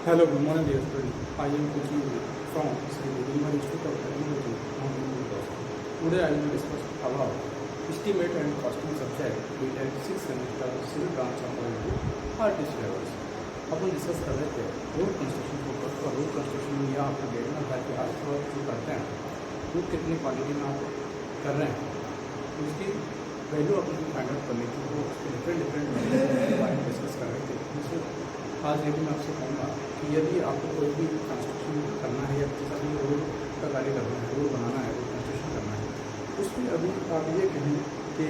Hello, good morning, dear student. I am teaching you from Sri Vidimar Institute of Technology, Today I will discuss about estimate and costing subject BTech 6 semester civil branch of artist levels. Upon discuss कर रहे थे road construction के ऊपर। तो road construction में यह आपको देखना था कि आज थोड़ा जो करते हैं वो कितनी क्वांटिटी में आप कर रहे हैं, उसकी वैल्यू अपन को फाइंड आउट करनी थी। वो उसके डिफरेंट के बारे में डिस्कस कर रहे थे। जैसे आज ये भी मैं आपसे कहूँगा कि यदि आपको कोई भी कंस्ट्रक्शन करना है या किसी भी रोड का कार्य करना है, रोड बनाना है, रोड कंस्ट्रक्शन करना है, उसमें अभी आप ये कहें कि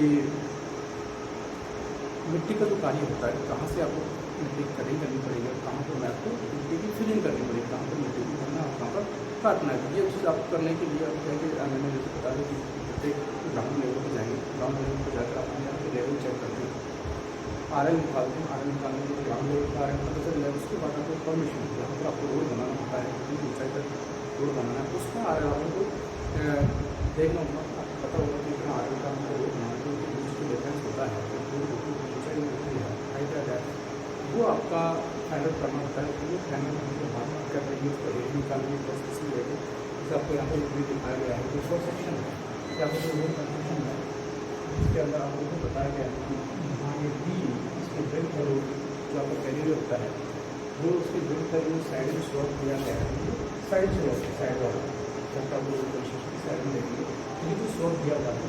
मिट्टी का जो कार्य होता है, कहाँ से आपको मिट्टी की कटिंग करनी पड़ेगी, कहाँ पर मैप को मिट्टी की फिलिंग करनी पड़ेगी, कहाँ पर मिट्टी को करना है, कहाँ पर काटना है। ये चीज़ आपको करने के लिए आप कहेंगे, मैंने जैसे बता दें कि प्रत्येक ग्राउंड लेवल पर जाएंगे, ग्राउंड लेवल पर जाकर आप यहाँ पर लेवल चेक करते हैं, आर एल निकालते हैं, आर एल निकालने के ग्राउंड लेवल का आर एल पता चल जाए। उसके बाद आपको परमिशन जहाँ पर आपको रोड बनाना होता है, कितनी ऊँचाई तक रोड बनाना है, उसका आर एल आपको देखना होगा। आपको पता होगा कि इतना आर एल का हमको रोड बनाना है, तो उसकी डिफरेंस होता है, तो रोड ऊँचाई होती है, हाइट आ जाए, वो आपका फाइंड आउट करना होता है। तो वो फाइंड आउट करने के बाद कर रही है, उसको रेट निकालने की प्रोसेस में लेकर जैसे आपको यहाँ पर भी दिखाया गया है कि फर्स्ट सेक्शन है या फिर जो रोड कंस्ट्रक्शन है, इसके अंदर आपको बताया गया है कि यहाँ ये डी इसके ब्रेक है, रोड जो आपका कैरियर होता है, जो उसके ब्रेक है, वो साइड में स्लॉट दिया गया है, साइड से होता है, साइड वाला जब आप रोड कंस्ट्रक्शन की साइड में देखेंगे तो ये जो स्लॉट दिया हुआ है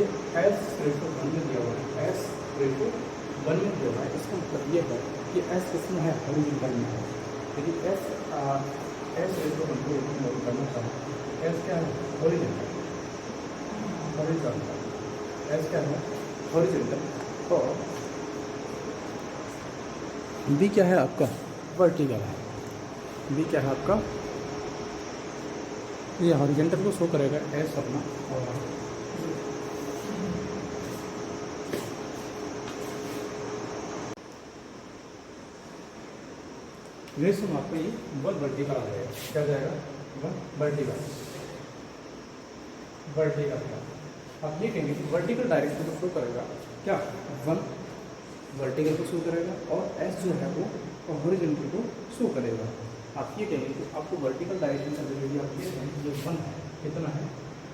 ये एस रेशो 1 में दिया हुआ है, एस रेशो 1 में दिया हुआ है। इसका मतलब ये है कि एस किसमें है, हॉरिजॉन्टल में है। यदि एस रेशो 1 को नोट करना चाहूँ, एस क्या है, हॉरिजॉन्टल, हॉरिजॉन्टल एस क्या है, हॉरिजॉन्टल, और बी क्या है आपका, वर्टिकल है। बी क्या है आपका, ये हॉरिजॉन्टल को शो करेगा एस अपना, और रेशो में आपका ये 1 वर्टिकल आ जाएगा। क्या जाएगा, 1 वर्टिकल, वर्टिकल। आप ये कहेंगे कि वर्टिकल डायरेक्शन को शो करेगा क्या, 1 वर्टिकल को शो करेगा, और एस जो है वो हॉरिजॉन्टल को शो करेगा। आप ये कहेंगे कि आपको वर्टिकल डायरेक्शन का जरिए आप ये कहेंगे जो 1 है कितना है,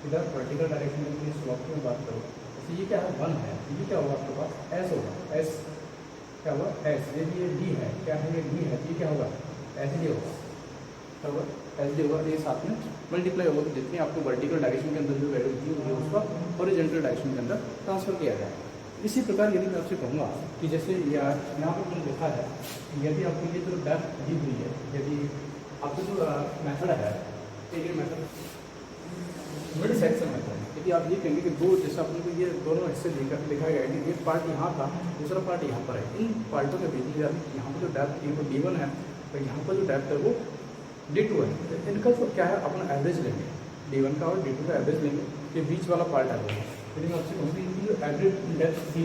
इधर वर्टिकल डायरेक्शन में ये स्लॉप की बात करो तो ये क्या है, 1 है, ये क्या होगा आपके पास, एस होगा, एस क्या होगा, एस। यदि ये डी है, क्या है, ये डी है, ये क्या होगा, एस डी होगा, क्या होगा, एस डी होगा। ये साथ में मल्टीप्लाई होगा, तो जितनी आपको वर्टिकल डायरेक्शन के अंदर जो वैल्यू दी हुई है उसका हॉरिजॉन्टल डायरेक्शन के अंदर ट्रांसफर किया जाए। इसी प्रकार यदि मैं आपसे कहूँगा कि जैसे यहाँ पर मैंने देखा है कि यदि आपको ये जो डेप्थ दी हुई है, यदि आपको जो मेथड है, area method, mid section method, यदि आप ये कहेंगे कि दो, जैसे आपने को ये दोनों हिस्से लिखा गया है कि एक पार्ट यहाँ था, दूसरा पार्ट यहाँ पर है, इन पार्टों के बीच में यहाँ पर जो डेप्थ थी वो D1 है, और यहाँ पर जो डेप्थ है वो D2 है। तो इनका जो क्या है, अपना एवरेज लेंगे, D1 का और D2 का एवरेज लेंगे, ये बीच वाला पार्ट है वो। यदि मैं आपसे कहूँ कि इनकी जो एवरेज डेप्थ थी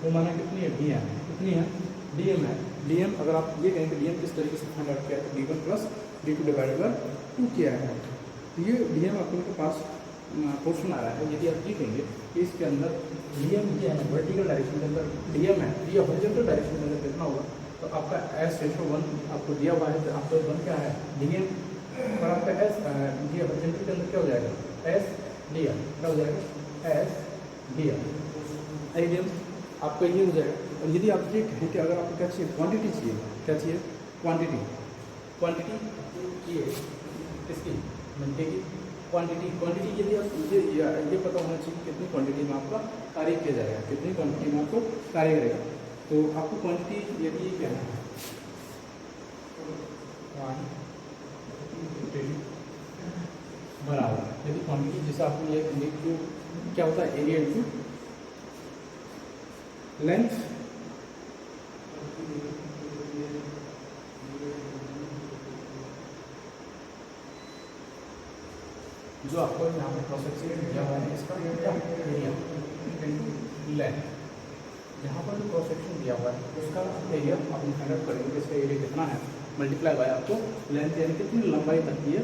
वो माना कितनी है, DM, कितनी है, DM है। DM अगर आप ये कहें कि DM किस तरीके से फाइंड आउट किया है, D1 plus D2 divided by 2 किया है, तो ये DM आपके पास पोर्शन आ रहा है। यदि आप ये कहेंगे कि इसके अंदर DM ये है, वर्टिकल डायरेक्शन के अंदर DM है, तो ये हॉरिजॉन्टल डायरेक्शन के अंदर कितना होगा, तो आपका एस रेशो 1 आपको दिया हुआ है, तो आपका 1 क्या है, DM, और आपका एस ये हॉरिजॉन्टल के अंदर क्या हो जाएगा, एस DM, क्या हो जाएगा, एस DM, DM आपका ये हो जाएगा। और यदि आप ये कहें कि अगर आपको क्या चाहिए, क्वांटिटी चाहिए, क्या चाहिए, क्वांटिटी, क्वांटिटी ये इसकी मिट्टी की क्वांटिटी यदि आप ये पता होना चाहिए कितनी क्वांटिटी में आपका कार्य किया जाएगा, कितनी क्वांटिटी में आपको कार्य करेगा। तो आपको क्वांटिटी यदि क्या है, बराबर, यदि क्वांटिटी जैसे आपको ये जो क्या होता है, एरिया इंटू लेंथ, जो आपको यहाँ पे क्रॉस सेक्शन दिया हुआ है इसका क्या एरिया इंटू लेंथ, यहाँ पर जो क्रॉस सेक्शन दिया हुआ है उसका एरिया आप फाइंड आउट करेंगे, इसका एरिया कितना है, मल्टीप्लाई बाय आपको लेंथ यानी कितनी लंबाई तक ये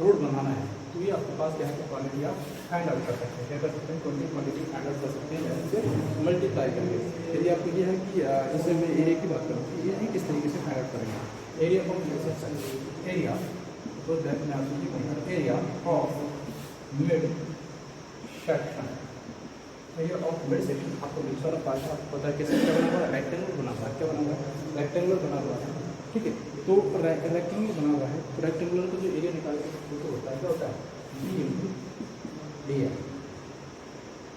रोड बनाना है, तो ये आपके पास क्या है, क्वांटिटी आप फाइंड आउट कर सकते हैं। क्या कर सकते हैं, 20 क्वांटिटी फाइंड आउट कर सकते हैं इसे मल्टीप्लाई करके। यदि आपको ये है कि जैसे मैं एरिया की बात करूँ, ये किस तरीके से फाइंड आउट करेंगे, area of mid section, area तो दैट मैं आपको ये कहूँगा area of mid section. Area of mid section आपको बीच वाला पार्ट आपको पता है कैसे क्या बना हुआ है, रेक्टेंगल बना हुआ है। क्या बना हुआ है, रेक्टेंगल बना हुआ है, ठीक है। तो रेक्टेंगल बना हुआ है, तो रेक्टेंगुलर का जो एरिया निकालने का सूत्र होता है क्या होता है, B into D M,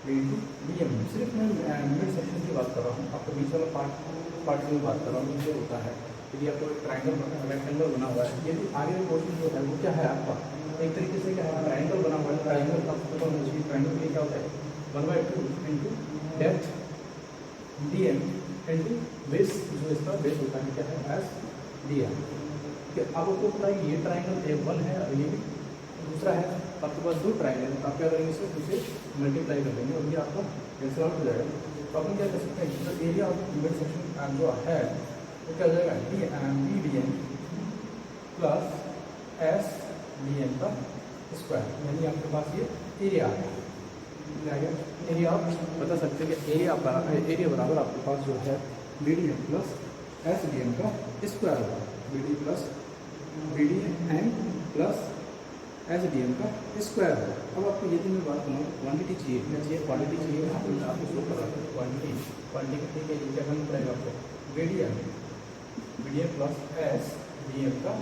B into D M. सिर्फ मैं मिड सेक्शन की बात कर रहा हूँ, आपको बीच वाला पार्ट की बात कर रहा हूँ। ये होता है यदि आपको एक ट्राइंगल रेक्टेंगल बना हुआ है, यदि आगे पोर्शन जो है वो क्या है आपका एक तरीके से क्या है, ट्राइंगल बना हुआ है। ट्राइंगल का ट्राइंगल में क्या होता है, 1/2 into depth D M into base, जो इसका बेस होता है क्या है, एस डी एम। अब आपको पता है ये ट्राइंगल A1 है और ये भी दूसरा है। आपके पास दो ट्राइंगल है, आप क्या करेंगे, सिर्फ उसे मल्टीप्लाई कर देंगे और ये आपका कैंसिल आउट हो जाएगा। तो अपन क्या कर सकते हैं, जो एरिया ऑफ मिड सेक्शन जो है वो क्या हो जाएगा, B D M plus S D M का स्क्वायर, यानी आपके पास ये एरिया आ गया। एरिया आप बता सकते हैं कि एरिया बराबर आपके पास जो है B D M plus S D M का स्क्वायर होगा। B D M plus S D M का स्क्वायर होगा। अब आपको यदि मैं बात करूँ क्वांटिटी चाहिए, क्या चाहिए, क्वांटिटी चाहिए, यहाँ पर मैं आपको शो कर रहा हूँ क्वांटिटी कितनी है, क्या करना पड़ेगा आपको, B D M plus S D M का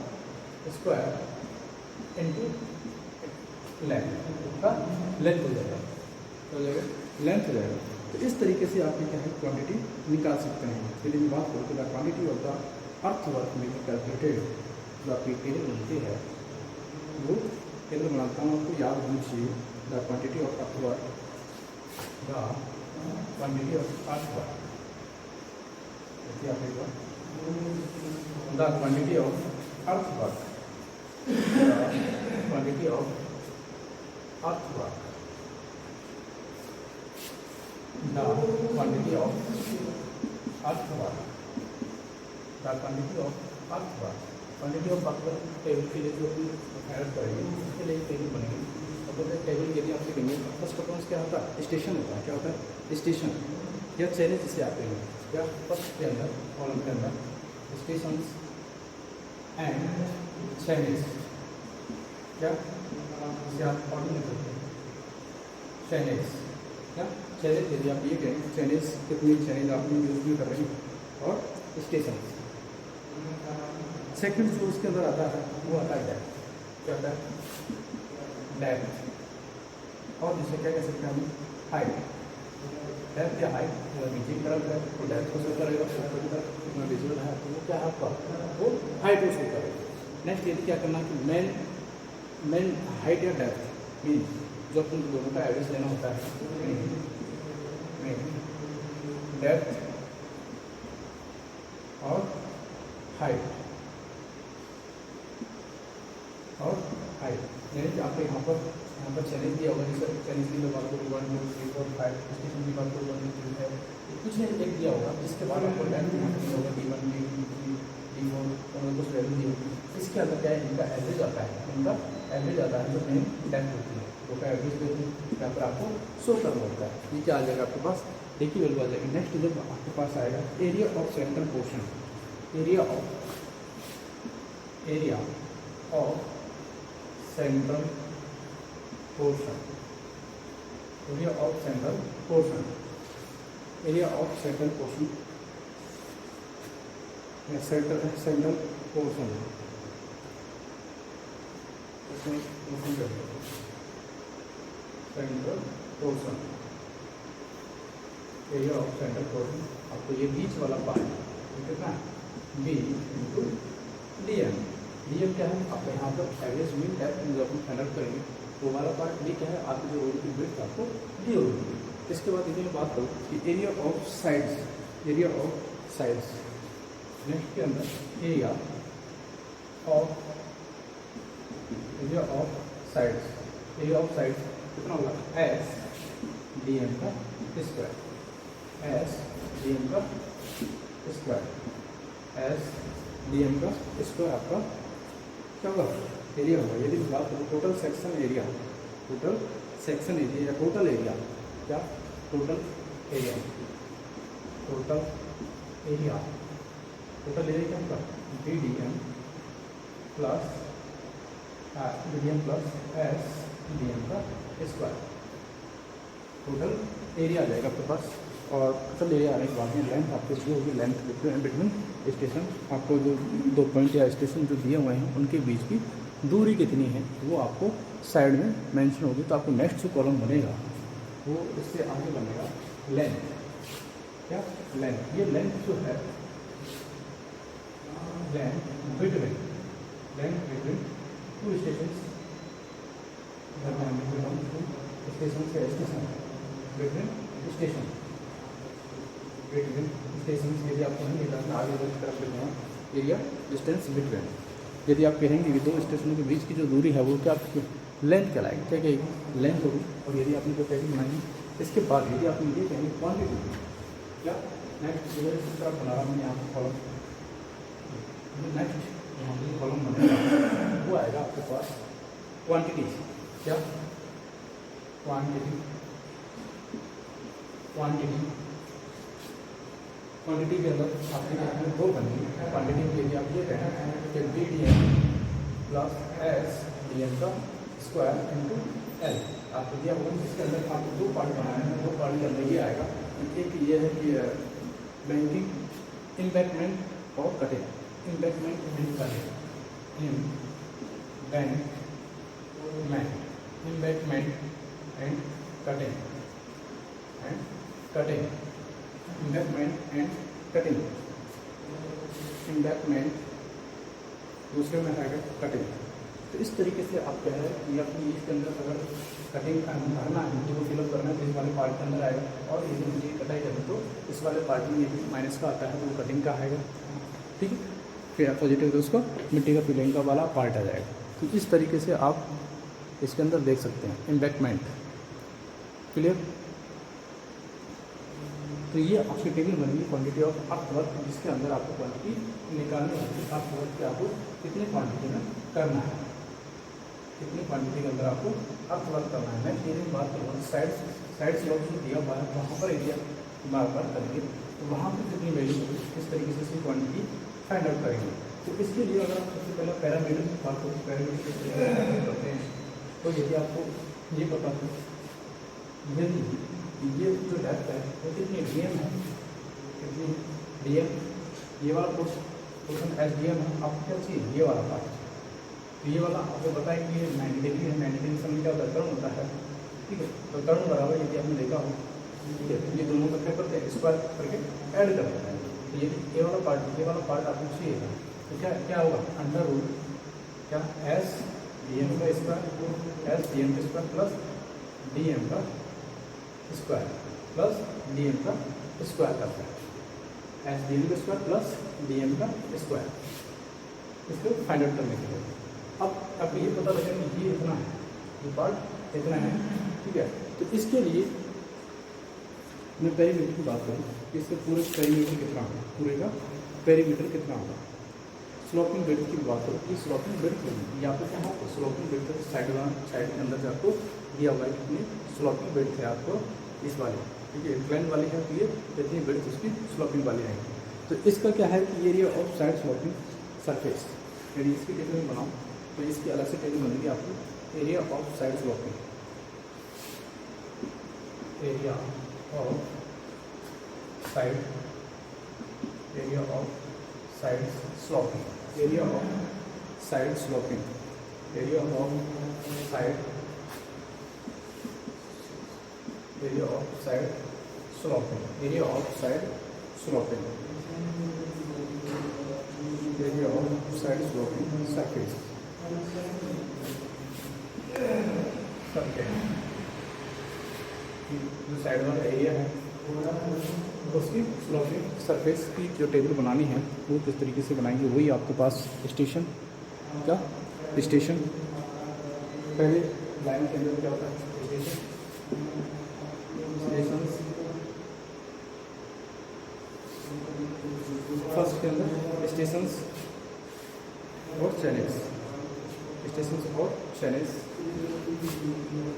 स्क्वायर इंटू लेंथ का लेंथ हो जाएगा, लेंथ हो जाएगा। तो इस तरीके से आप क्या है क्वांटिटी निकाल सकते हैं। यदि मैं बात करूँ तो the quantity of the earthwork में कैलकुलेटेड, जो आपकी टेबल बनती है वो टेबल बनाता हूँ, आपको याद होनी चाहिए। The quantity of earthwork, the quantity of earthwork, देखिए आप एक बार, the quantity of earthwork, the quantity of earthwork, the quantity of earthwork, the quantity of earthwork, quantity of earthwork table के लिए जो भी ऐड करेंगे उसके लिए टेबल बनेगी। अब बोलते हैं टेबल यदि आपसे कहेंगे फर्स्ट ऑफ ऑल क्या होता है, स्टेशन होता है। क्या होता है, स्टेशन या चैलेंज जिसे आप कहेंगे, या फर्स्ट के अंदर कॉलम के अंदर स्टेशन एंड चैलेंज, क्या जिसे आप कॉलम में करते हैं चैलेंज, क्या चैलेंज। यदि आप ये कहें चैलेंज कितनी चैलेंज आप यूज भी कर रहे हैं, और स्टेशन सेकंड जो उसके अंदर आता है वो आता है डेप्थ। क्या आता है, डेप्थ, और जिसे क्या कह सकते हैं हम, हाइट। डेप्थ या हाइट नीचे की तरफ है तो डेप्थ को शो करेगा, ऊपर की तरफ कितना विजुअल है तो वो क्या है आपका, वो हाइट को शो करेगा। नेक्स्ट यदि क्या करना कि मेन हाइट या डेप्थ मीन जो अपन दोनों का एवरेज लेना होता है, डेप्थ और हाइट, यानी आपको यहाँ पर चैलेंज दिया होगा। जैसे चैलेंज की बात करूँ 1 2 3 4 5, स्टेशन की बात करूँ 1 2 3 4, कुछ नहीं एक दिया होगा, जिसके बाद आपको डेप्थ होगा D1 D2 D3 D4 और कुछ वैल्यू दी होगी। इसके अंदर क्या है, इनका एवरेज आता है, जो मेन डेप्थ होती है वो का एवरेज वैल्यू यहाँ पर आपको शो करना होता है। ये क्या आ जाएगा आपके पास, एक ही वैल्यू आ जाएगी। नेक्स्ट जब आपके पास आएगा area of central portion, area of central portion, area of central portion, area of central portion, central portion, central portion, area of central portion. आपको ये बीच वाला पार्ट कितना है, B into D M. D M क्या है, आप यहाँ पर एवरेज मीन डेप्थ जो अपन फाइंड आउट करेंगे वो वाला पार्ट डी क्या है, आपकी जो रोड की विड्थ आपको दी होगी। इसके बाद यदि मैं बात करूँ कि area of sides, area of sides, next के अंदर area of sides, area of sides कितना होगा, एस डी एम का स्क्वायर, एस डी एम का स्क्वायर, एस डी एम का स्क्वायर आपका क्या होगा, एरिया होगा। यदि बात करूँ total section area, total section area या टोटल एरिया, क्या total area, total area, total area क्या होगा BDM plus BDM plus SDM का स्क्वायर, टोटल एरिया आ जाएगा आपके पास। और टोटल एरिया आने के बाद में लेंथ आपको जो होगी, लेंथ बिटवीन स्टेशन, आपको जो 2 पॉइंट या स्टेशन जो दिए हुए हैं उनके बीच की दूरी कितनी है वो आपको साइड में मेंशन होगी। तो आपको नेक्स्ट जो कॉलम बनेगा वो इससे आगे बनेगा लेंथ, क्या लेंथ, ये लेंथ जो है लेंथ बिटवीन 2 स्टेशन, स्टेशन से station, between station, between station से यदि आपको नहीं निकालना आगे की तरफ लिखना एरिया डिस्टेंस बिटवीन, यदि आप कहेंगे कि 2 स्टेशनों के बीच की जो दूरी है वो क्या आपकी लेंथ कहलाएगी, क्या कहेगी लेंथ होगी। और यदि आपने जो टैगिंग बनाई इसके बाद यदि आप ये कहेंगे क्वांटिटी, क्या नेक्स्ट इस तरफ बना रहा हूँ यहाँ पर कॉलम, नेक्स्ट यहाँ पर कॉलम बनेगा वो आएगा आपके पास क्वांटिटी, क्या क्वांटिटी, क्वांटिटी, क्वांटिटी के अंदर आपके यहाँ दो बनेंगे। क्वांटिटी के लिए आप ये कहें कि BDM प्लस SDM का स्क्वायर इंटू L आपको दिया होगा। इसके अंदर आपको 2 पार्ट बनाए हैं, 2 पार्ट के अंदर ये आएगा, एक ये है कि बैंकिंग इम्बैंकमेंट और cutting, embankment and cutting, embankment and cutting, embankment and cutting, embankment दूसरे में आएगा कटिंग। तो इस तरीके से आप कह रहे हैं कि अपनी इसके अंदर अगर कटिंग भरना है तो फिलअप करना है तो इस वाले पार्ट के अंदर आएगा, और यदि मुझे कटाई करनी तो इस वाले पार्ट में यदि माइनस का आता है तो वो कटिंग का आएगा, ठीक है। फिर पॉजिटिव तो उसको मिट्टी का फिलिंग का वाला पार्ट आ जाएगा। तो इस तरीके से आप इसके अंदर देख सकते हैं इम्बैंकमेंट, क्लियर। तो ये आपकी टेबल बनेगी क्वांटिटी ऑफ अर्थ, जिसके अंदर आपको क्वांटिटी निकालनी होगी, अर्थ के आपको कितनी क्वांटिटी में करना है, कितनी क्वांटिटी के अंदर आपको अर्थ करना है। मैं ये बात करूँगा साइड स्लॉट जो दिया हुआ है वहाँ पर एरिया बार करेंगे तो वहाँ पर कितनी वैल्यू होगी, किस तरीके से इसकी क्वांटिटी फाइंड आउट करेंगे। तो इसके लिए अगर आप सबसे पहले पैरामीटर की बात करें, पैरामीटर करते हैं तो यदि आपको ये पता हो यदि ये जो डेप्थ है वो कितनी DM है, कितनी DM, ये वाला पोर्शन SDM है, आपको क्या चाहिए ये वाला पार्ट। तो ये वाला आपको बताएं कि ये 90 डिग्री है, 90 डिग्री समय क्या होता है टर्न होता है, ठीक है। तो टर्न बराबर यदि आपने देखा हो, ठीक है, ये दोनों का क्या करते हैं स्क्वायर करके ऐड कर देते हैं। तो यदि ये वाला पार्ट आपको चाहिए तो क्या होगा अंडर रूट क्या SDM का स्क्वायर, SDM का स्क्वायर प्लस DM का स्क्वायर प्लस DM का स्क्वायर करता है, SDM का स्क्वायर प्लस DM का स्क्वायर, इसको फाइंड आउट करने के लिए। अब आपको ये पता लगे कि ये इतना है, ये पार्ट इतना है, ठीक है। तो इसके लिए मैं पेरीमीटर की बात करूँ, इससे पूरे पेरीमीटर कितना होगा, पूरे का पेरीमीटर कितना होगा। स्लोपिंग बेड की बात करो, ये स्लोपिंग बेड होगी, यहाँ पर क्या है स्लोपिंग बेड का साइड के अंदर से आपको दिया हुआ है कितनी स्लोपिंग बेड थे आपको इस वाले, ठीक है। इंक्लाइन वाली है तो ये जितनी बेड उसकी स्लोपिंग वाली रहेगी। तो इसका क्या है कि area of side sloping surface, यदि इसकी टेबल में बनाओ तो इसकी अलग से टेबल बनेगी आपको area of side sloping, area of side, area of side sloping, area of side sloping, area of side, area of side sloping, area of side sloping, area of side sloping surface, जो side वाला area है उसकी sloping surface की जो table बनानी है वो किस तरीके से बनाएंगे, वही आपके पास स्टेशन, क्या स्टेशन पहले लाइन के अंदर क्या होता है स्टेशन, फर्स्ट के अंदर स्टेशंस और चैनल्स, स्टेशंस और चैनल्स,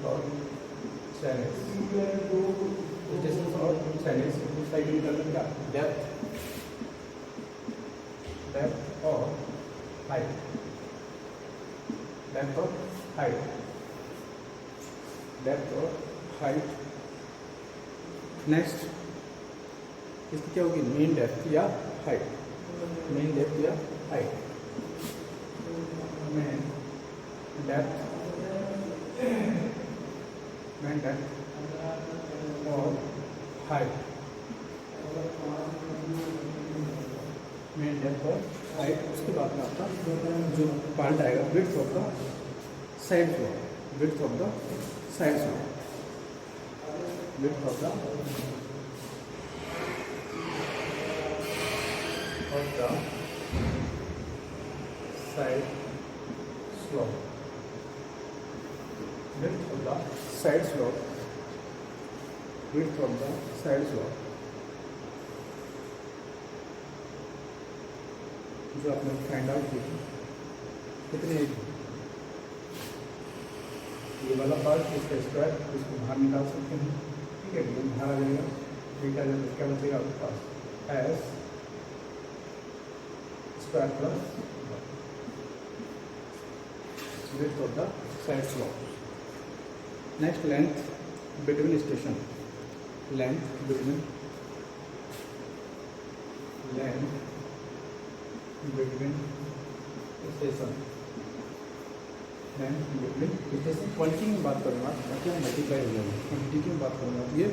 और चैनल्स, डिस्टेंस और चैनल्स साइड में करना क्या, डेप्थ और हाइट, डेप्थ और हाइट, डेप्थ और हाइट। नेक्स्ट इसकी क्या होगी, मेन डेप्थ या हाइट, मेन डेप्थ या height, main depth, main depth और हाइट, मेन डेप्थ और हाइट। उसके बाद में आपका जो पार्ट आएगा width of the side flow, width of the side flow, width of the side slope, width of the side slope, width of the side slope। जो आपने फाइंड आउट की कितने, ये वाला पार्ट इसका स्क्वायर, इसको बाहर निकाल सकते हैं, ठीक है, ये बाहर आ जाएगा, ठीक है, क्या बचेगा आपके पास, S square plus width of the side slope। Next, length between station, length between station, length between station। Quantity में बात करूँगा ताकि हम मल्टीप्लाई हो जाएंगे, क्वांटिटी की बात करूँगा तो ये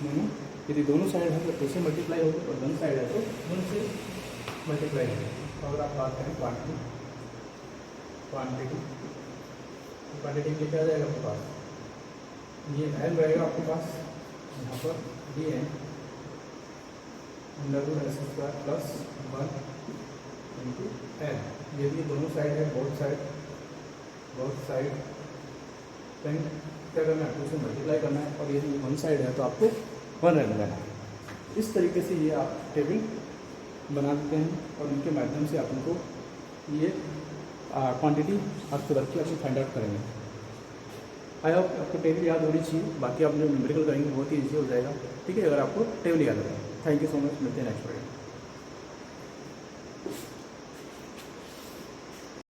दोनों, यदि दोनों साइड है तो कैसे मल्टीप्लाई होगा, और दोनों साइड है तो दोनों से मल्टीप्लाई होगा। अगर आप बात करें क्वांटिटी, क्वांटिटी कितना आ जाएगा आपके पास, ये एन रहेगा आपके पास यहाँ पर, D N under root S square plus 1 into N. यदि दोनों साइड है, बोथ साइड देन क्या करना है, उसे मल्टीप्लाई करना है, और यदि वन साइड है तो आपको 1 रहने देना है। इस तरीके से ये आप टेबल बना देते हैं, और इनके माध्यम से आप उनको ये क्वांटिटी आपके वर्क की आपको फाइंड आउट करेंगे। आई होप आपको टेबल याद होनी चाहिए, बाकी आप जो न्यूमेरिकल करेंगे बहुत ही ईजी हो जाएगा, ठीक है, अगर आपको टेबल याद है। थैंक यू सो मच, मिलते हैं नेक्स्ट वीडियो।